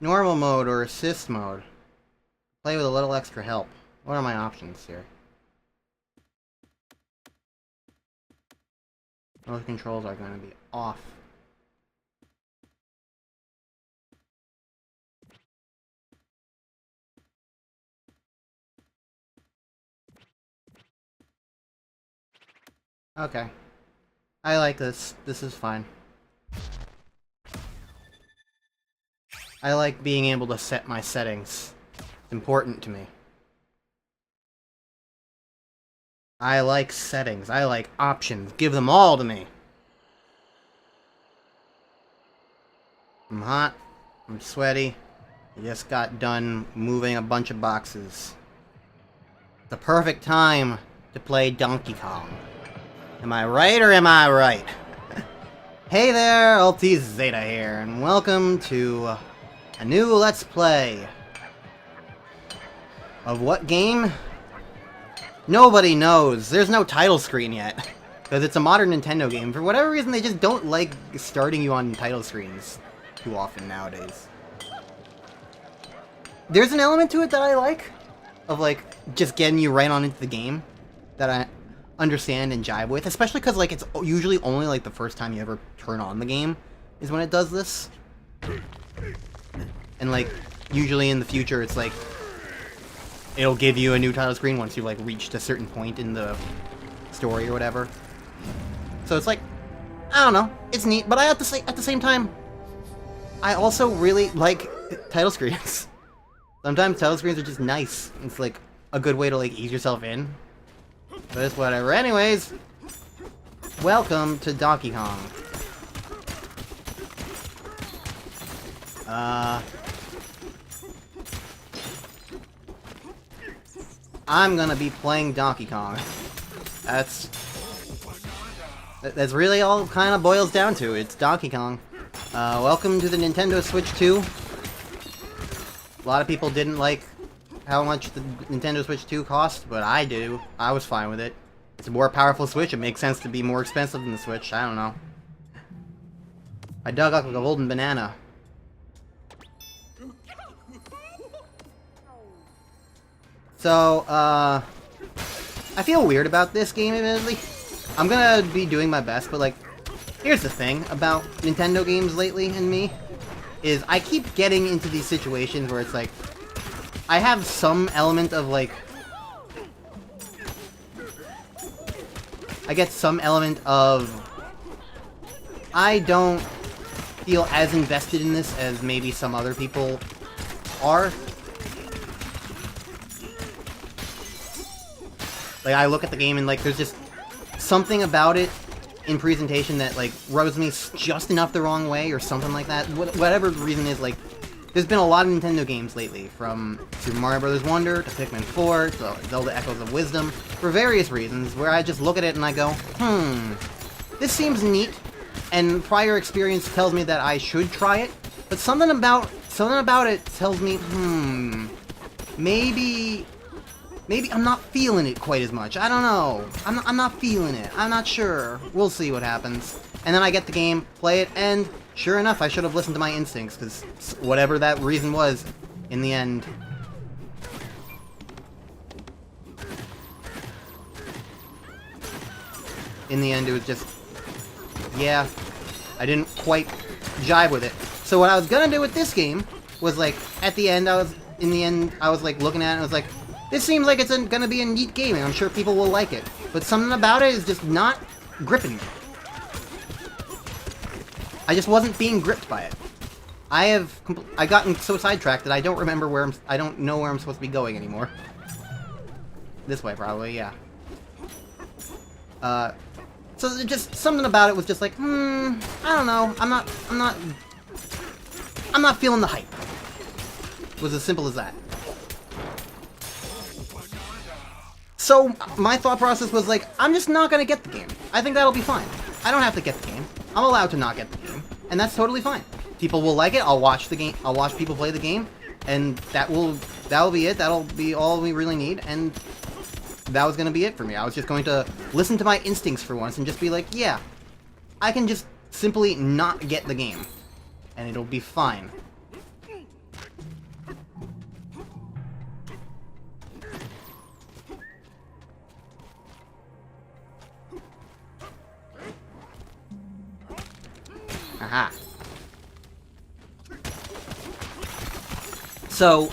Normal mode or assist mode. Play with a little extra help. What are my options here? Those controls are going to be off. Okay. I like this. This is fine. I like being able to set my settings. It's important to me. I like settings. I like options. Give them all to me. I'm hot. I'm sweaty. I just got done moving a bunch of boxes. The perfect time to play Donkey Kong. Am I right or am I right? Hey there, Ulti Zeta here, and welcome to a new Let's Play. Of what game? Nobody knows. There's no title screen yet. Because it's a modern Nintendo game. For whatever reason, they just don't like starting you on title screens too often nowadays. There's an element to it that I like. Of, like, just getting you right on into the game. That I understand and jive with. Especially because, like, it's usually only, like, the first time you ever turn on the game is when it does this. And, like, usually in the future, it's like it'll give you a new title screen once you've, like, reached a certain point in the story or whatever. So it's like, I don't know, it's neat, but at the same time, I also really like title screens. Sometimes title screens are just nice. It's, like, a good way to, like, ease yourself in. But it's whatever. Anyways, welcome to Donkey Kong. I'm gonna be playing Donkey Kong. That's really all kind of boils down to. It's Donkey Kong. Welcome to the Nintendo Switch 2. A lot of people didn't like how much the Nintendo Switch 2 cost, but I do. I was fine with it. It's a more powerful Switch. It makes sense to be more expensive than the Switch. I don't know. I dug up a golden banana. So, I feel weird about this game, admittedly. I'm gonna be doing my best, but, like, here's the thing about Nintendo games lately and me, is I keep getting into these situations where it's like, I have some element of, like, I get some element of, I don't feel as invested in this as maybe some other people are. Like, I look at the game and, like, there's just something about it in presentation that, like, rubs me just enough the wrong way or something like that. Whatever the reason is, like, there's been a lot of Nintendo games lately, from Super Mario Bros. Wonder to Pikmin 4 to Zelda Echoes of Wisdom, for various reasons, where I just look at it and I go, this seems neat, and prior experience tells me that I should try it, but something about it tells me, maybe I'm not feeling it quite as much. I don't know. I'm not feeling it. I'm not sure. We'll see what happens. And then I get the game, play it, and sure enough, I should have listened to my instincts, because whatever that reason was, in the end. In the end, it was just, yeah, I didn't quite jive with it. So what I was gonna do with this game was, like, at the end, I was like, looking at it, and I was like, this seems like it's gonna be a neat game, and I'm sure people will like it. But something about it is just not gripping me. I just wasn't being gripped by it. I gotten so sidetracked that I don't remember I don't know where I'm supposed to be going anymore. This way, probably, yeah. So just something about it was just like, I don't know. I'm not feeling the hype. It was as simple as that. So, my thought process was like, I'm just not gonna get the game. I think that'll be fine. I don't have to get the game. I'm allowed to not get the game. And that's totally fine. People will like it, I'll watch the game, I'll watch people play the game, and that'll be it, that'll be all we really need, and that was gonna be it for me. I was just going to listen to my instincts for once and just be like, yeah, I can just simply not get the game. And it'll be fine. Haha. So,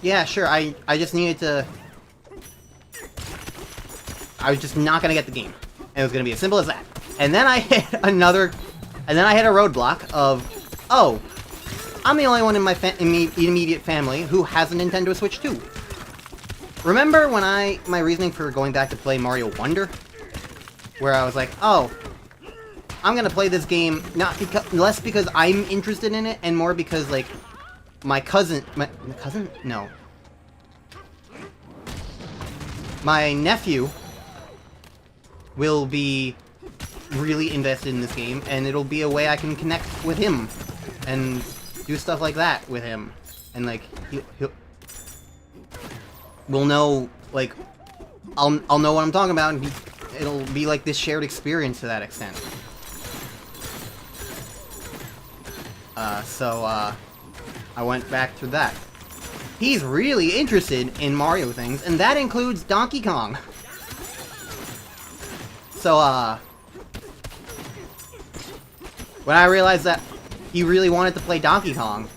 yeah, sure, I just needed to... I was just not gonna get the game. And it was gonna be as simple as that. And then I hit another... And then I hit a roadblock of... Oh, I'm the only one in my immediate family who has a Nintendo Switch 2. Remember when my reasoning for going back to play Mario Wonder? Where I was like, oh, I'm gonna play this game less because I'm interested in it, and more because, like, my cousin... My cousin? No. My nephew will be really invested in this game, and it'll be a way I can connect with him and do stuff like that with him. And, like, we'll know, like, I'll know what I'm talking about, and it'll be like this shared experience to that extent. So I went back to that. He's really interested in Mario things, and that includes Donkey Kong. So, when I realized that he really wanted to play Donkey Kong,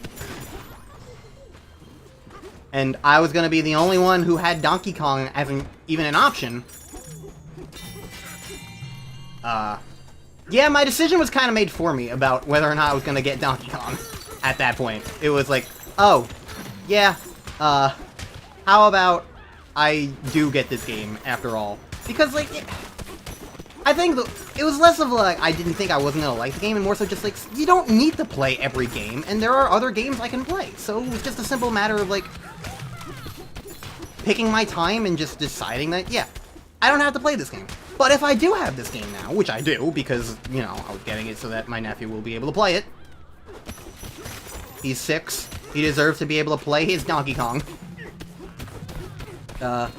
and I was gonna be the only one who had Donkey Kong as even an option, yeah, my decision was kind of made for me about whether or not I was gonna get Donkey Kong at that point. It was like, oh, yeah, how about I do get this game after all? Because, like, I think it was less of like, I didn't think I wasn't gonna like the game, and more so just like, you don't need to play every game, and there are other games I can play. So it was just a simple matter of, like, picking my time and just deciding that, yeah, I don't have to play this game. But if I do have this game now, which I do, because, you know, I was getting it so that my nephew will be able to play it. He's 6. He deserves to be able to play his Donkey Kong. And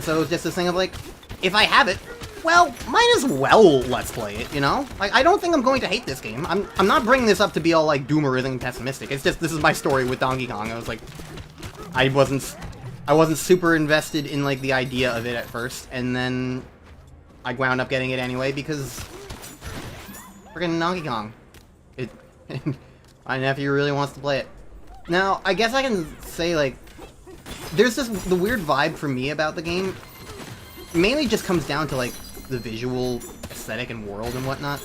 so it was just this thing of, like, if I have it, well, might as well let's play it, you know? Like, I don't think I'm going to hate this game. I'm not bringing this up to be all, like, doomerism and pessimistic. It's just, this is my story with Donkey Kong. I was like, I wasn't super invested in, like, the idea of it at first, and then I wound up getting it anyway because friggin' Donkey Kong. My nephew really wants to play it. Now, I guess I can say, like, there's the weird vibe for me about the game. Mainly just comes down to, like, the visual aesthetic and world and whatnot.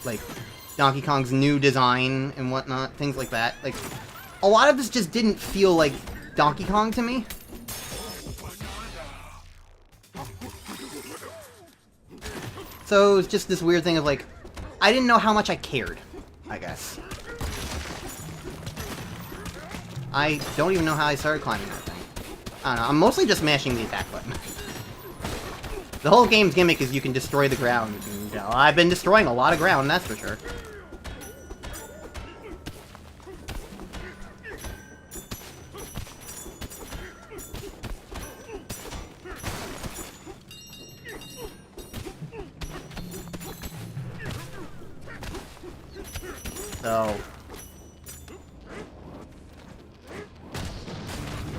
Like, Donkey Kong's new design and whatnot, things like that. Like, a lot of this just didn't feel like Donkey Kong to me. So it was just this weird thing of, like, I didn't know how much I cared, I guess. I don't even know how I started climbing that thing. I don't know, I'm mostly just mashing the attack button. The whole game's gimmick is you can destroy the ground. And, you know, I've been destroying a lot of ground, that's for sure. So,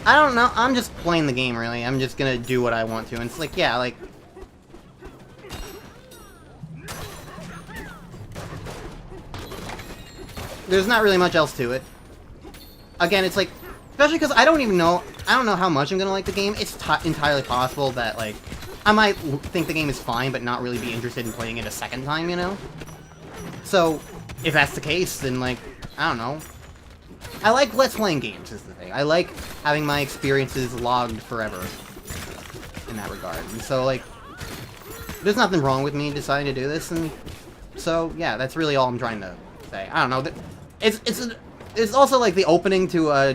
I don't know, I'm just playing the game, really. I'm just gonna do what I want to, and it's like, yeah, like, there's not really much else to it. Again, it's like, especially because I don't know how much I'm gonna like the game. It's entirely possible that, like, I might think the game is fine, but not really be interested in playing it a second time, you know? So, if that's the case, then, like, I don't know. I like Let's Playing games, is the thing. I like having my experiences logged forever in that regard. And so, like, there's nothing wrong with me deciding to do this, and so, yeah, that's really all I'm trying to say. I don't know. It's also, like, the opening to a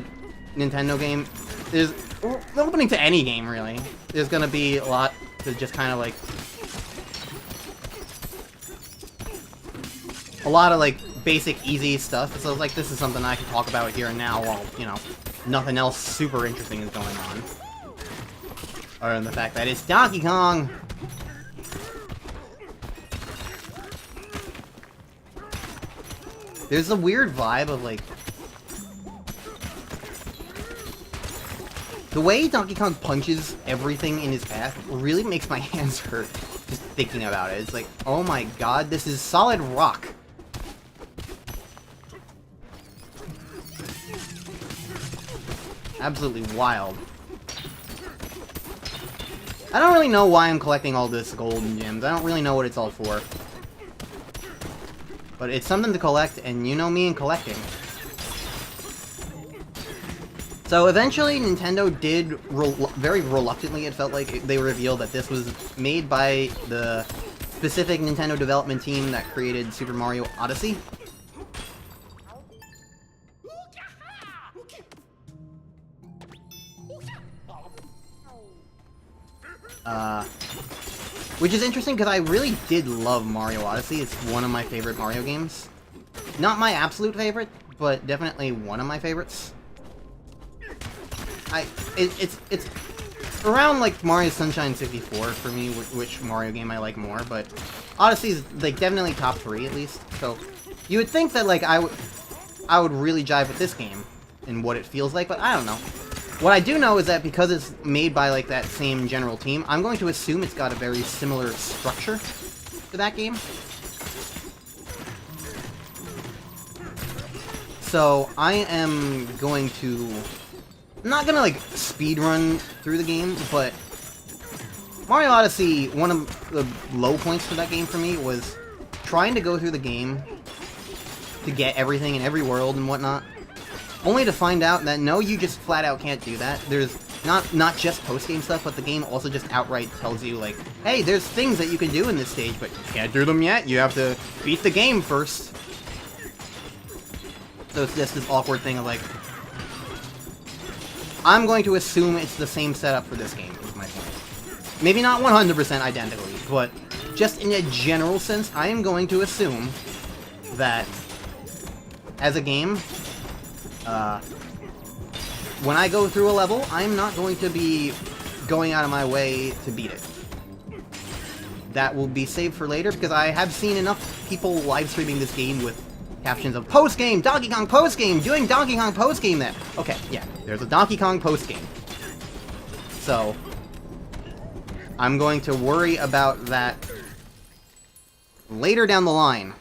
Nintendo game. There's the opening to any game, really. There's gonna be a lot to just kind of, like, a lot of, like, basic, easy stuff, so, like, this is something I can talk about here and now while, you know, nothing else super interesting is going on. Other than the fact that it's Donkey Kong! There's a weird vibe of, like, the way Donkey Kong punches everything in his path really makes my hands hurt. Just thinking about it. It's like, oh my god, this is solid rock. Absolutely wild. I don't really know why I'm collecting all this gold and gems. I don't really know what it's all for. But it's something to collect, and you know me and collecting. So eventually, Nintendo did, very reluctantly, it felt like, they revealed that this was made by the specific Nintendo development team that created Super Mario Odyssey. Which is interesting because I really did love Mario Odyssey. It's one of my favorite Mario games. Not my absolute favorite, but definitely one of my favorites. It's around like Mario Sunshine 64 for me, which Mario game I like more, but Odyssey's like definitely top 3 at least. So you would think that like I would really jive with this game and what it feels like, but I don't know. What I do know is that because it's made by, like, that same general team, I'm going to assume it's got a very similar structure to that game. So, I am going to... I'm not gonna, like, speedrun through the game, but... Mario Odyssey, one of the low points for that game for me was trying to go through the game to get everything in every world and whatnot. Only to find out that no, you just flat out can't do that. There's not just post-game stuff, but the game also just outright tells you, like, hey, there's things that you can do in this stage, but you can't do them yet. You have to beat the game first. So it's just this awkward thing of, like... I'm going to assume it's the same setup for this game, is my point. Maybe not 100% identically, but just in a general sense, I am going to assume that as a game... when I go through a level, I'm not going to be going out of my way to beat it. That will be saved for later, because I have seen enough people live streaming this game with captions of post-game, Donkey Kong post-game, doing Donkey Kong post-game then. Okay, yeah, there's a Donkey Kong post-game. So, I'm going to worry about that later down the line.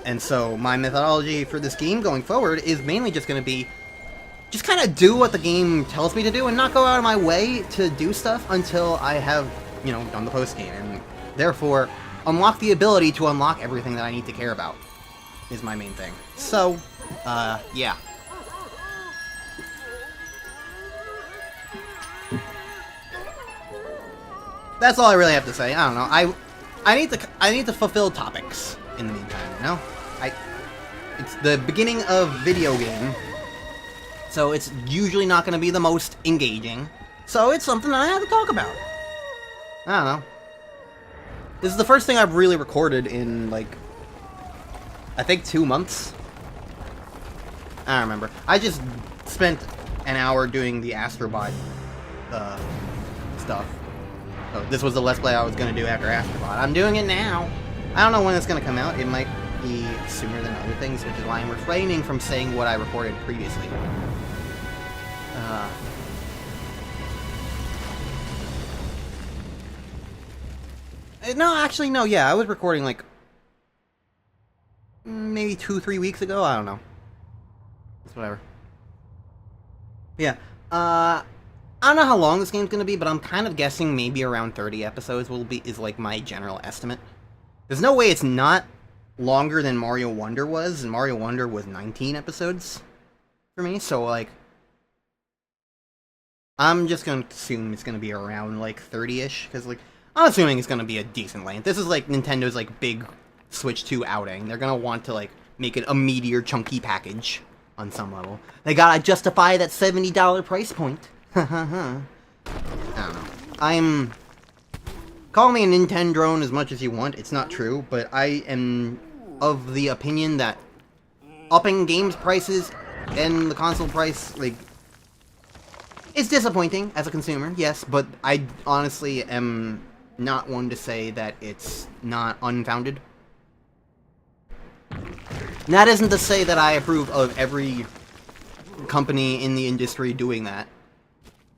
And so my methodology for this game going forward is mainly just going to be just kind of do what the game tells me to do and not go out of my way to do stuff until I have, you know, done the post-game. And therefore, unlock the ability to unlock everything that I need to care about is my main thing. So, yeah. That's all I really have to say. I don't know. I need to fulfill topics in the meantime, you know? It's the beginning of video game, so it's usually not going to be the most engaging, so it's something that I have to talk about. I don't know. This is the first thing I've really recorded in, like, I think 2 months? I don't remember. I just spent an hour doing the Astrobot, stuff. So this was the Let's Play I was going to do after Astrobot. I'm doing it now. I don't know when it's going to come out. It might be sooner than other things, which is why I'm refraining from saying what I recorded previously. No, actually, no, yeah, I was recording, like, maybe 2-3 weeks ago, I don't know. It's whatever. Yeah, I don't know how long this game's gonna be, but I'm kind of guessing maybe around 30 episodes is, like, my general estimate. There's no way it's not longer than Mario Wonder was, and Mario Wonder was 19 episodes for me, so, like, I'm just gonna assume it's gonna be around, like, 30-ish, because, like, I'm assuming it's gonna be a decent length. This is, like, Nintendo's, like, big Switch 2 outing. They're gonna want to, like, make it a meatier, chunky package on some level. They gotta justify that $70 price point. I don't know. Call me a Nintendrone as much as you want, it's not true, but I am of the opinion that upping games prices and the console price, like, it's disappointing as a consumer, yes, but I honestly am not one to say that it's not unfounded. And that isn't to say that I approve of every company in the industry doing that.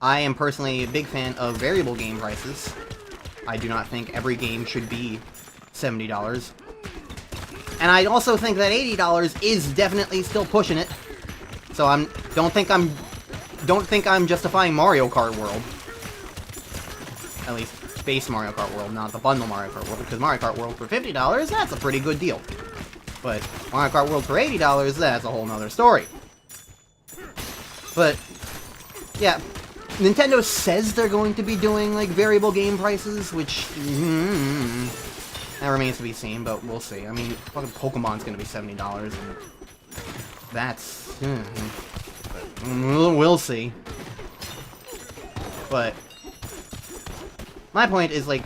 I am personally a big fan of variable game prices. I do not think every game should be $70. And I also think that $80 is definitely still pushing it. So don't think I'm justifying Mario Kart World. At least base Mario Kart World, not the bundle Mario Kart World, because Mario Kart World for $50, that's a pretty good deal. But Mario Kart World for $80, that's a whole nother story. But yeah, Nintendo says they're going to be doing like variable game prices, which that remains to be seen, but we'll see. I mean, fucking Pokemon's gonna be $70, and that's we'll see. But my point is like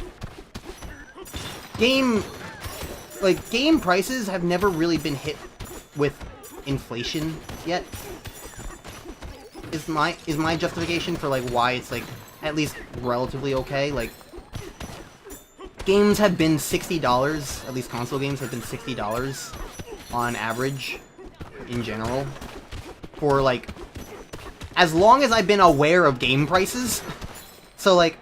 game prices have never really been hit with inflation yet. Is my justification for like why it's like at least relatively okay. Like games have been $60, at least console games have been $60 on average in general for like as long as I've been aware of game prices. So like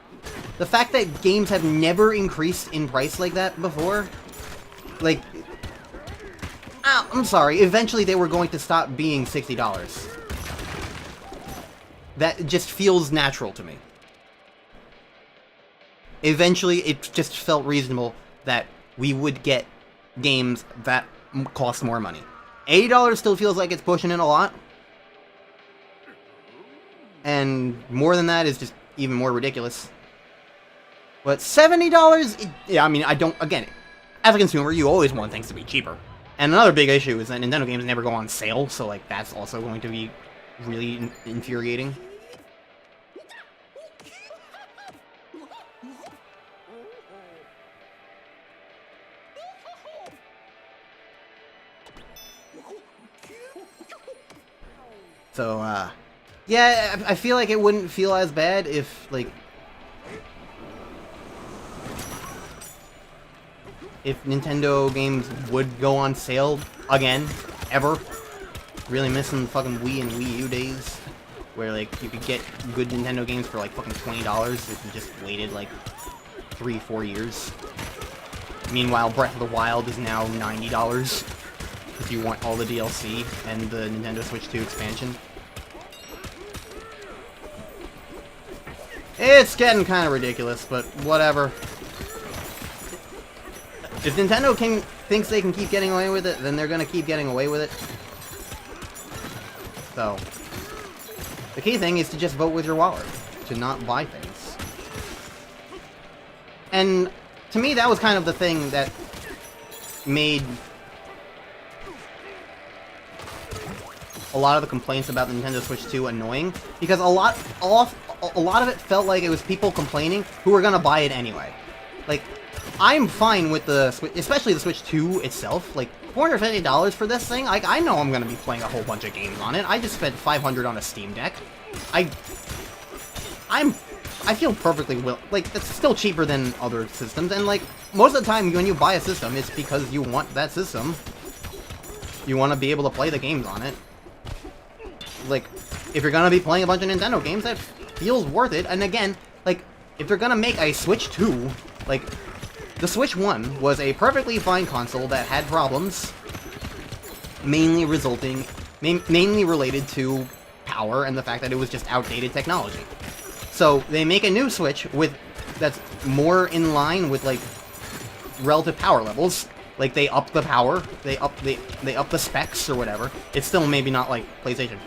the fact that games have never increased in price like that before, like I'm sorry, eventually they were going to stop being $60. That just feels natural to me. Eventually, it just felt reasonable that we would get games that cost more money. $80 still feels like it's pushing it a lot. And more than that is just even more ridiculous. But $70, yeah, I mean, again, as a consumer, you always want things to be cheaper. And another big issue is that Nintendo games never go on sale, so like that's also going to be really infuriating. So, yeah, I feel like it wouldn't feel as bad if, like, if Nintendo games would go on sale again, ever. Really missing fucking Wii and Wii U days, where, like, you could get good Nintendo games for, like, fucking $20 if you just waited, like, 3-4 years. Meanwhile, Breath of the Wild is now $90 if you want all the DLC and the Nintendo Switch 2 expansion. It's getting kind of ridiculous, but whatever. If Nintendo thinks they can keep getting away with it, then they're gonna keep getting away with it. So, the key thing is to just vote with your wallet, to not buy things. And to me, that was kind of the thing that made a lot of the complaints about the Nintendo Switch 2 annoying, because a lot of it felt like it was people complaining who were gonna buy it anyway. Like, I'm fine with the Switch, especially the Switch 2 itself. Like, $450 for this thing? Like, I know I'm gonna be playing a whole bunch of games on it. I just spent $500 on a Steam Deck. I feel perfectly like, it's still cheaper than other systems, and like, most of the time when you buy a system, it's because you want that system. You want to be able to play the games on it. Like, if you're gonna be playing a bunch of Nintendo games, that feels worth it. And again, like, if they're gonna make a Switch 2, like, the Switch 1 was a perfectly fine console that had problems, mainly related to power and the fact that it was just outdated technology. So they make a new Switch that's more in line with like relative power levels. Like, they up the power, they up the specs or whatever. It's still maybe not like PlayStation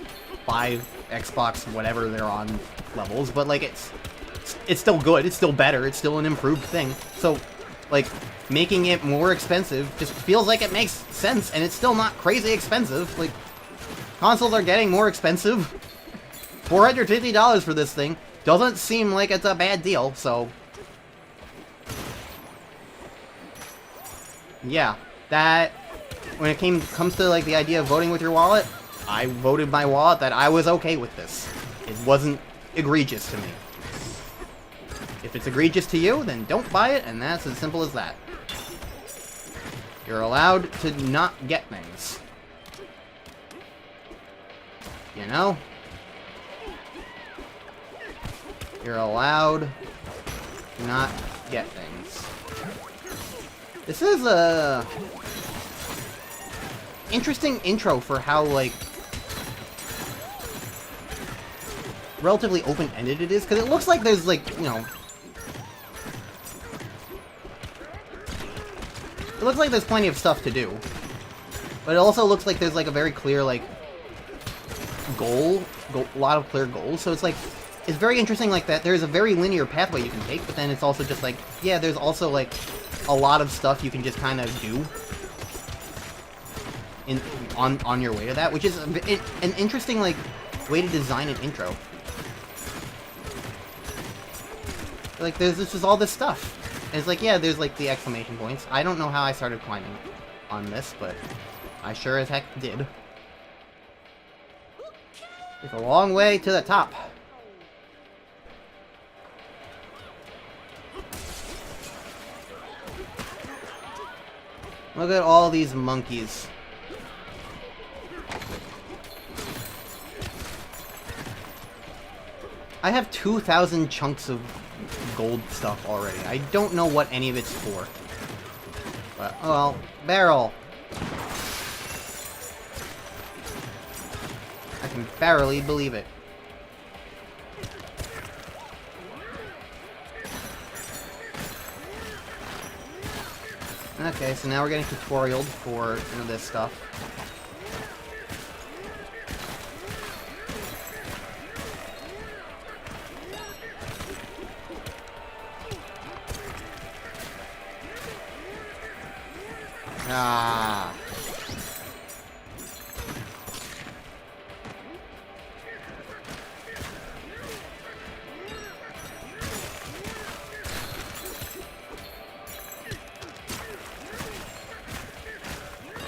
5, Xbox, whatever they're on levels, but like it's still good, it's still better, it's still an improved thing. So like, making it more expensive just feels like it makes sense, and it's still not crazy expensive. Like, consoles are getting more expensive. $450 for this thing doesn't seem like it's a bad deal, so yeah, that when it comes to like the idea of voting with your wallet, I voted my wallet that I was okay with this. It wasn't egregious to me. If it's egregious to you, then don't buy it, and that's as simple as that. You're allowed to not get things. You know? You're allowed to not get things. This is a interesting intro for how, like, relatively open-ended it is, because it looks like there's, like, you know... It looks like there's plenty of stuff to do. But it also looks like there's, like, a very clear, like, a lot of clear goals, so it's, like, it's very interesting like that. There's a very linear pathway you can take, but then it's also just, like, yeah, there's also, like, a lot of stuff you can just kind of do on your way to that, which is an interesting, like, way to design an intro. Like, there's just all this stuff. And it's like, yeah, there's, like, the exclamation points. I don't know how I started climbing on this, but I sure as heck did. It's a long way to the top. Look at all these monkeys. I have 2,000 chunks of gold stuff already. I don't know what any of it's for. But, oh well, barrel. I can barely believe it. Okay, so now we're getting tutorialed for some of this stuff. Ah.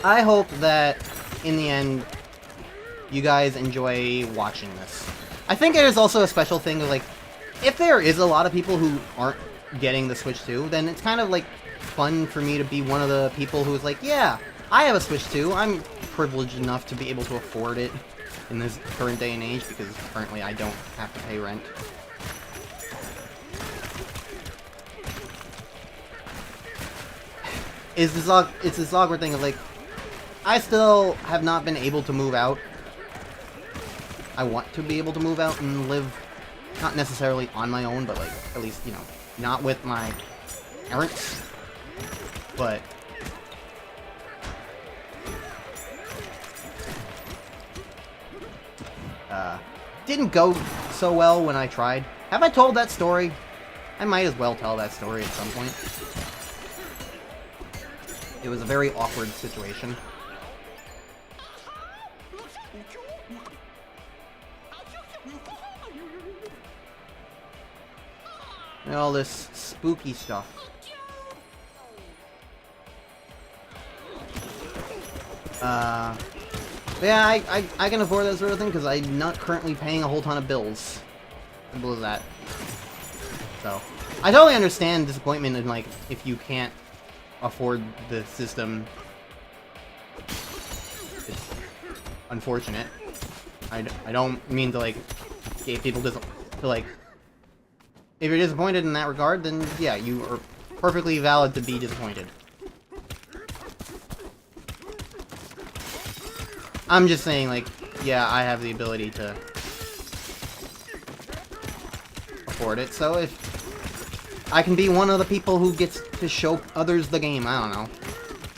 I hope that, in the end, you guys enjoy watching this. I think it is also a special thing of, like, if there is a lot of people who aren't getting the Switch 2, then it's kind of, like, fun for me to be one of the people who's like, yeah, I have a Switch 2. I'm privileged enough to be able to afford it in this current day and age, because currently I don't have to pay rent. It's this awkward thing of, like, I still have not been able to move out. I want to be able to move out and live, not necessarily on my own, but, like, at least, you know, not with my parents. But didn't go so well when I tried. Have I told that story? I might as well tell that story at some point. It was a very awkward situation. And all this spooky stuff. Yeah, I can afford that sort of thing because I'm not currently paying a whole ton of bills. Simple as that. So, I totally understand disappointment in, like, if you can't afford the system. It's unfortunate. I don't mean to, like, get people to, like, if you're disappointed in that regard, then yeah, you are perfectly valid to be disappointed. I'm just saying, like, yeah, I have the ability to afford it, so if I can be one of the people who gets to show others the game, I don't know.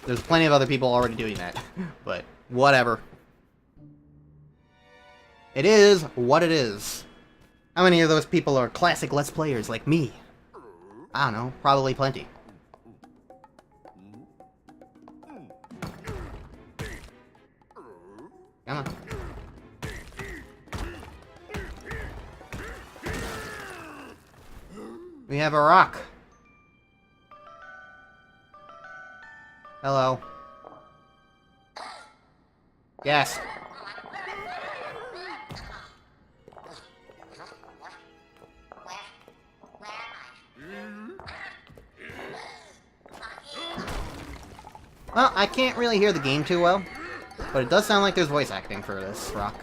There's plenty of other people already doing that, but whatever. It is what it is. How many of those people are classic Let's Players like me? I don't know, probably plenty. Come on. We have a rock. Hello. Yes. Well, I can't really hear the game too well, but it does sound like there's voice acting for this rock.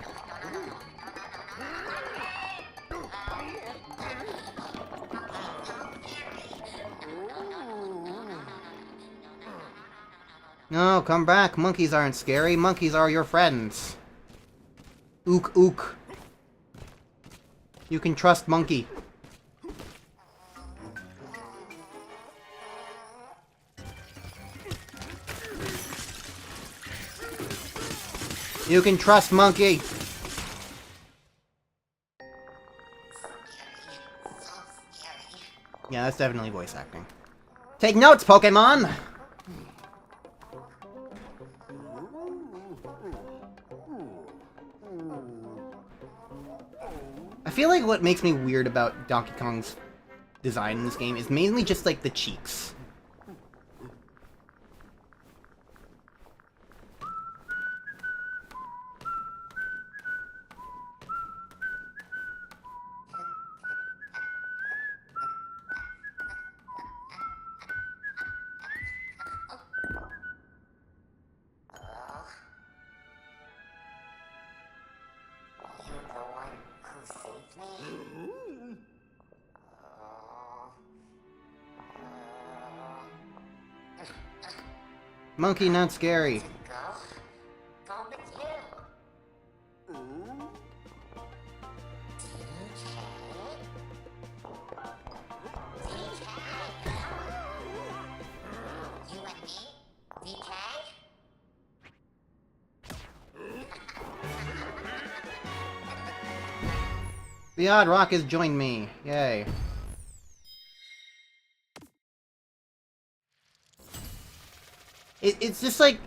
No, come back. Monkeys aren't scary. Monkeys are your friends. Ook ook. You can trust Monkey. You can trust Monkey. Yeah, that's definitely voice acting. Take notes, Pokemon! I feel like what makes me weird about Donkey Kong's design in this game is mainly just, like, the cheeks. Monkey, not scary. The Odd Rock has joined me. Yay. It's just like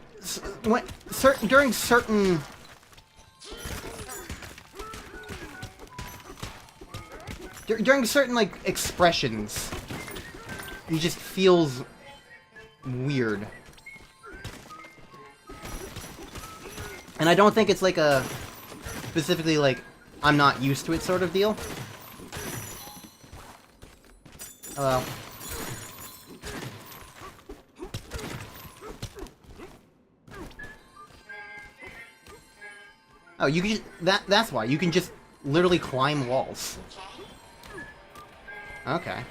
during certain like expressions, it just feels weird. And I don't think it's like a specifically like I'm not used to it sort of deal. Hello. Oh, you can just, that's why. You can just literally climb walls. Okay.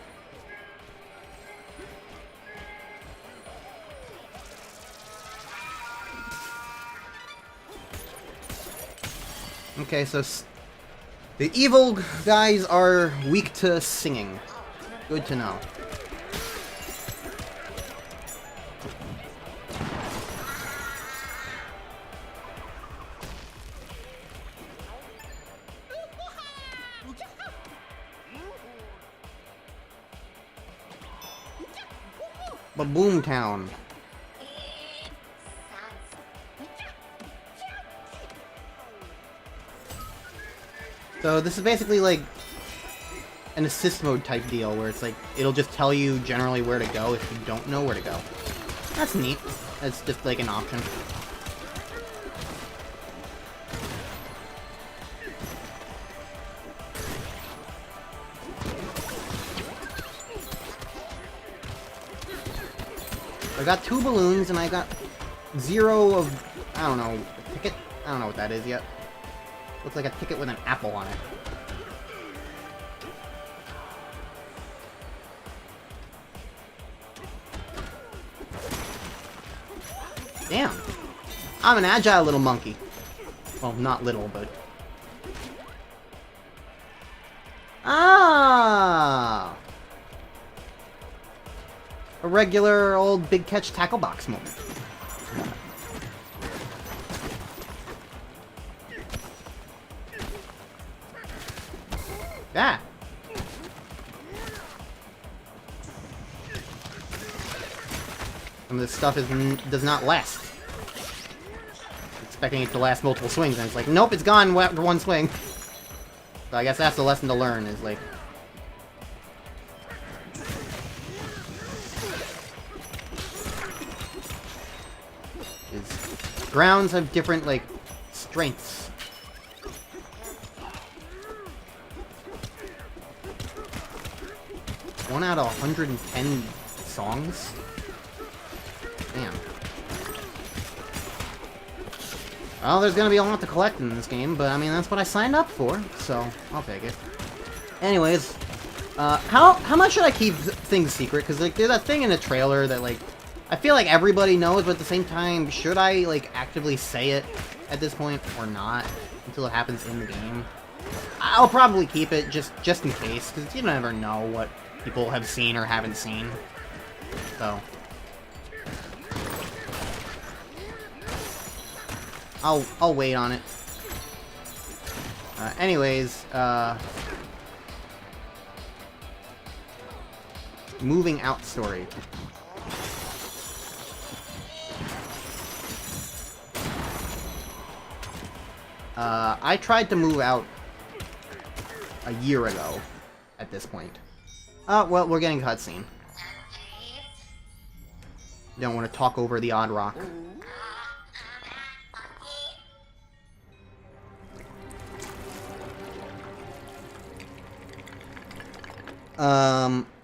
Okay, so the evil guys are weak to singing. Good to know. Boomtown. So this is basically like an assist mode type deal where it's like it'll just tell you generally where to go if you don't know where to go. That's neat. That's just like an option. I got 2 balloons and I got 0 of, I don't know, a ticket? I don't know what that is yet. Looks like a ticket with an apple on it. Damn. I'm an agile little monkey. Well, not little, but... Ah! A regular old big catch tackle box moment. Yeah. Some of this stuff does not last. Expecting it to last multiple swings, and it's like, nope, it's gone after one swing. So I guess that's the lesson to learn, is like... grounds have different, like, strengths. One out of 110 songs? Damn. Well, there's gonna be a lot to collect in this game, but I mean, that's what I signed up for, so I'll take it. Anyways, how much should I keep things secret? Because, like, there's that thing in the trailer that, like, I feel like everybody knows, but at the same time, should I, like, actively say it at this point, or not, until it happens in the game? I'll probably keep it, just in case, because you never know what people have seen or haven't seen. So... I'll wait on it. Anyways, moving out story. I tried to move out a year ago at this point. Well, we're getting a cutscene. Don't want to talk over the odd rock.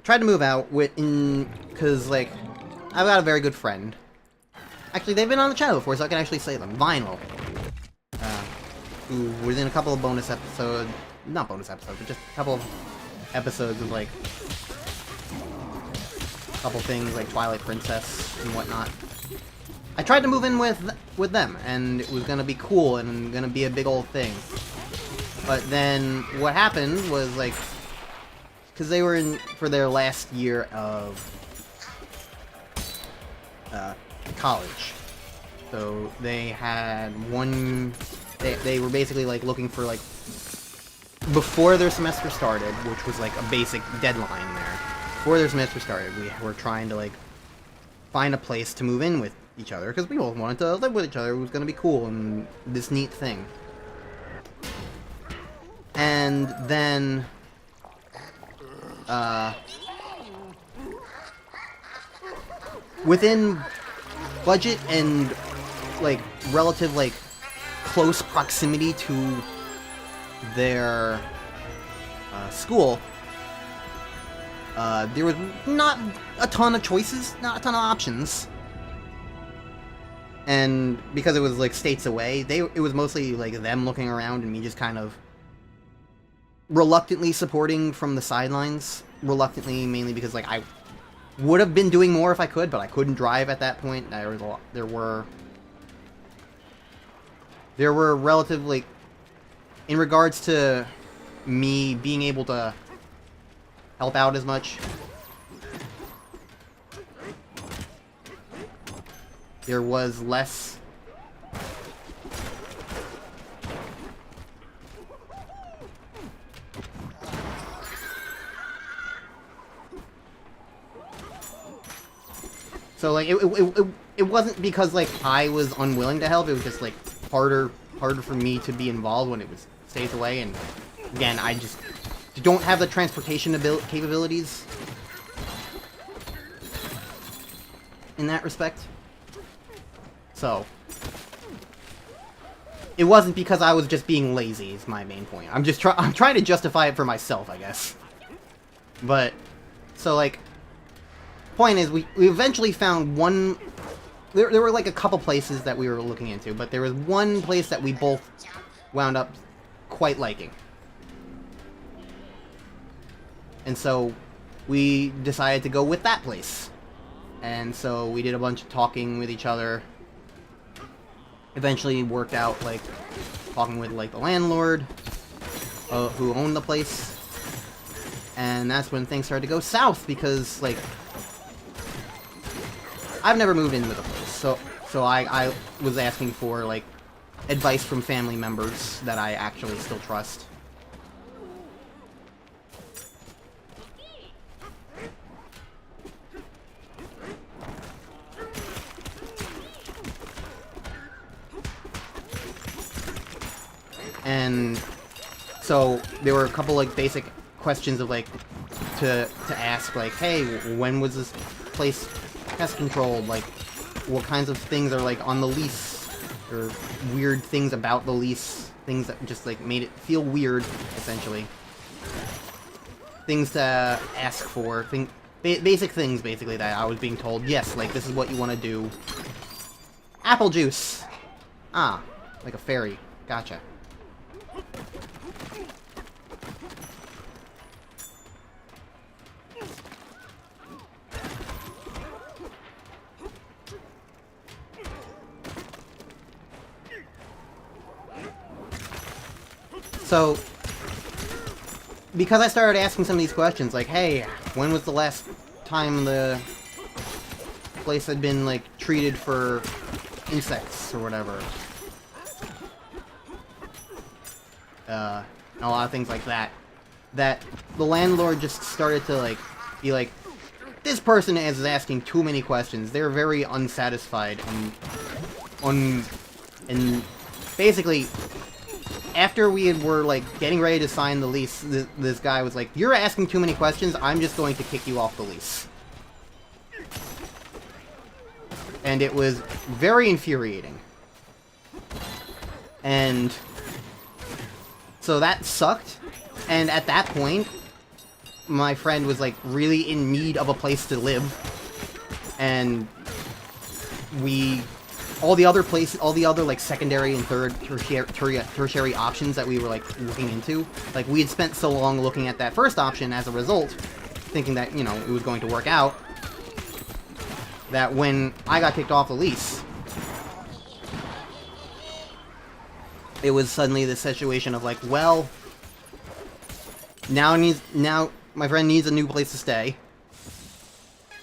Tried to move out because, like, I've got a very good friend. Actually, they've been on the channel before, so I can actually say them. Vinyl. Who was in a couple of bonus episodes, not bonus episodes, but just a couple of episodes of, like, a couple things like Twilight Princess and whatnot. I tried to move in with them, and it was gonna be cool and gonna be a big old thing. But then what happened was, like, because they were in for their last year of college, so they had one. They were basically like looking for like before their semester started, which was like a basic deadline there. Before their semester started, we were trying to like find a place to move in with each other because we both wanted to live with each other. It was going to be cool and this neat thing. And then within budget and like relative like close proximity to their school, there was not a ton of choices, not a ton of options. And because it was like states away, it was mostly like them looking around and me just kind of reluctantly supporting from the sidelines. Reluctantly, mainly because like I would have been doing more if I could, but I couldn't drive at that point. There were relatively, in regards to me being able to help out as much, there was less so like it wasn't because like I was unwilling to help. It was just like harder for me to be involved when it was stays away. And again, I just don't have the transportation capabilities in that respect. So it wasn't because I was just being lazy. Is my main point. I'm trying to justify it for myself, I guess. But so like, point is, we eventually found one. There were like a couple places that we were looking into, but there was one place that we both wound up quite liking. And so we decided to go with that place. And so we did a bunch of talking with each other. Eventually worked out like talking with like the landlord who owned the place. And that's when things started to go south because like I've never moved in with a place, so I was asking for, like, advice from family members that I actually still trust. And so there were a couple, like, basic questions of, like, to ask, like, hey, when was this place pest controlled, like what kinds of things are like on the lease, or weird things about the lease, things that just like made it feel weird, essentially. Things to ask for, basic things basically that I was being told, yes, like this is what you want to do. Apple juice! Ah, like a fairy. Gotcha. So, because I started asking some of these questions, like, hey, when was the last time the place had been, like, treated for insects or whatever? And a lot of things like that. That the landlord just started to, like, be like, this person is asking too many questions. They're very unsatisfied and basically, after we were, like, getting ready to sign the lease, this guy was like, you're asking too many questions, I'm just going to kick you off the lease. And it was very infuriating. And so that sucked. And at that point, my friend was, like, really in need of a place to live. And all the other, like, secondary and tertiary options that we were, like, looking into, like, we had spent so long looking at that first option as a result, thinking that, you know, it was going to work out, that when I got kicked off the lease, it was suddenly this situation of, like, well, now my friend needs a new place to stay.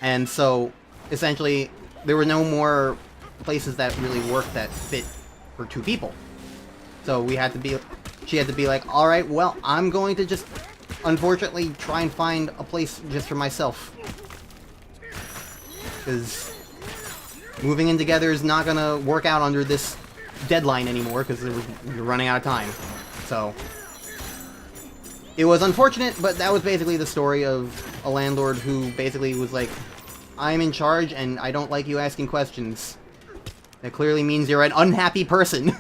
And so, essentially, there were no more places that really worked that fit for two people. So she had to be like, alright, well, I'm going to just, unfortunately, try and find a place just for myself. Because moving in together is not gonna work out under this deadline anymore, because we're running out of time. So it was unfortunate, but that was basically the story of a landlord who basically was like, I'm in charge and I don't like you asking questions. That clearly means you're an unhappy person.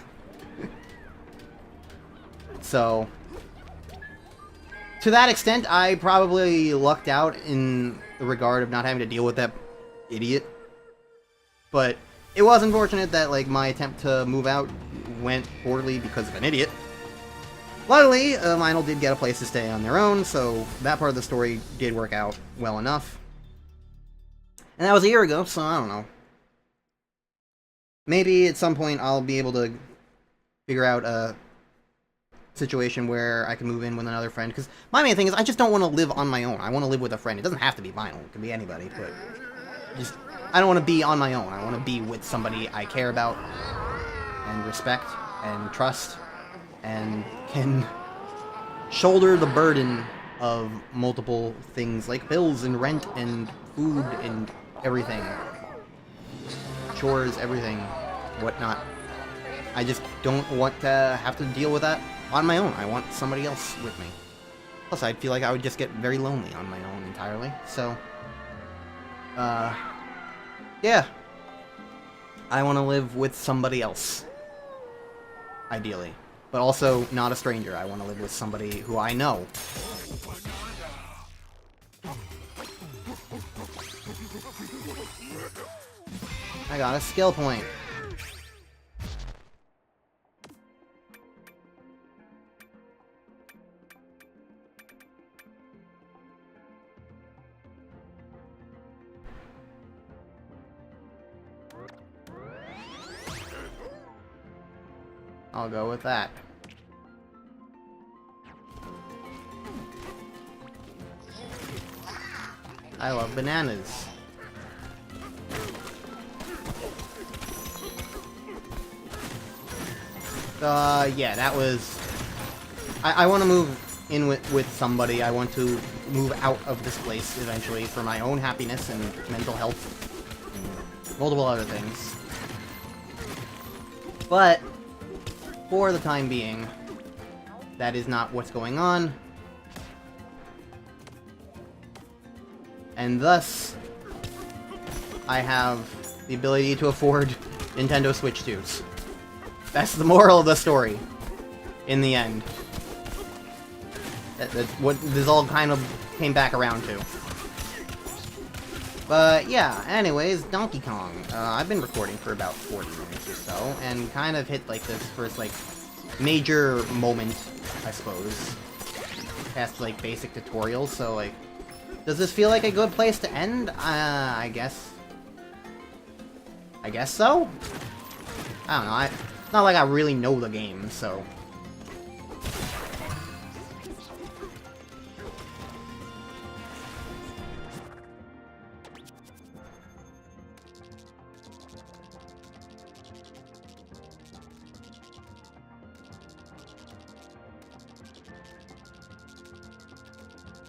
So, to that extent, I probably lucked out in the regard of not having to deal with that idiot. But it was unfortunate that, like, my attempt to move out went poorly because of an idiot. Luckily, Lionel did get a place to stay on their own, so that part of the story did work out well enough. And that was a year ago, so I don't know. Maybe at some point I'll be able to figure out a situation where I can move in with another friend, because my main thing is I just don't want to live on my own. I want to live with a friend. It doesn't have to be Lionel, it can be anybody, but just, I don't want to be on my own. I want to be with somebody I care about and respect and trust and can shoulder the burden of multiple things like bills and rent and food and everything. Chores, everything, whatnot. I just don't want to have to deal with that on my own. I want somebody else with me. Plus, I'd feel like I would just get very lonely on my own entirely. So, yeah. I want to live with somebody else. Ideally. But also not a stranger. I want to live with somebody who I know. I got a skill point. I'll go with that. I love bananas. Yeah, that was... I want to move in with somebody. I want to move out of this place eventually for my own happiness and mental health and multiple other things. But for the time being, that is not what's going on. And thus, I have the ability to afford Nintendo Switch 2s. That's the moral of the story, in the end. That's what this all kind of came back around to. But yeah, anyways, Donkey Kong. I've been recording for about 40 minutes or so, and kind of hit like this first like major moment, I suppose. Past like basic tutorials, so like, does this feel like a good place to end? I guess. I guess so? I don't know, it's not like I really know the game, so...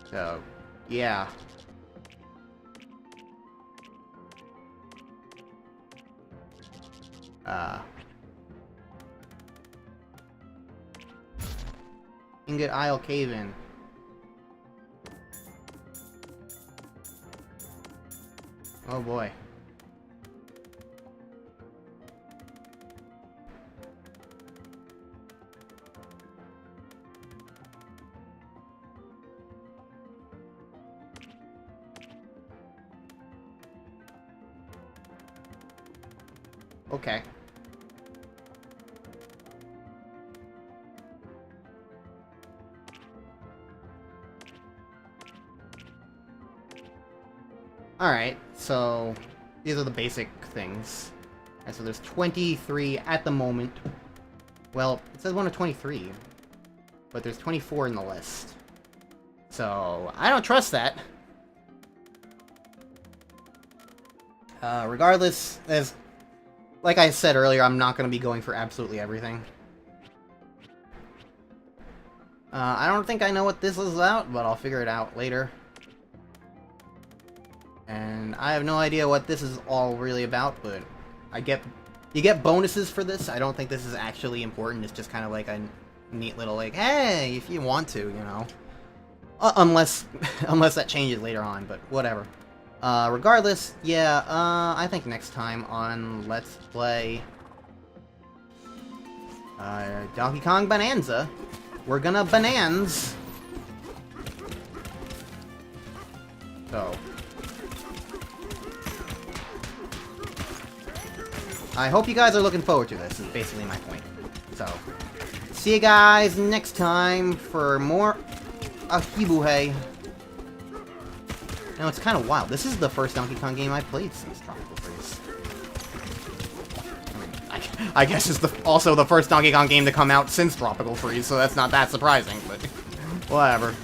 So, yeah. Ingot Isle Cave-In. Oh boy. Okay. Alright, so these are the basic things. Alright, so there's 23 at the moment. Well, it says 1 of 23, but there's 24 in the list. So, I don't trust that. Regardless, as like I said earlier, I'm not going to be going for absolutely everything. I don't think I know what this is about, but I'll figure it out later. And I have no idea what this is all really about, but you get bonuses for this. I don't think this is actually important. It's just kind of like a neat little, like, hey, if you want to, you know. Unless that changes later on, but whatever. Regardless, yeah, I think next time on Let's Play Donkey Kong Bananza, we're gonna Bananza. So, I hope you guys are looking forward to this, is basically my point. So, see you guys next time for more Ahibuhe. You know, it's kind of wild. This is the first Donkey Kong game I played since Tropical Freeze. I mean, I guess it's also the first Donkey Kong game to come out since Tropical Freeze, so that's not that surprising, but whatever.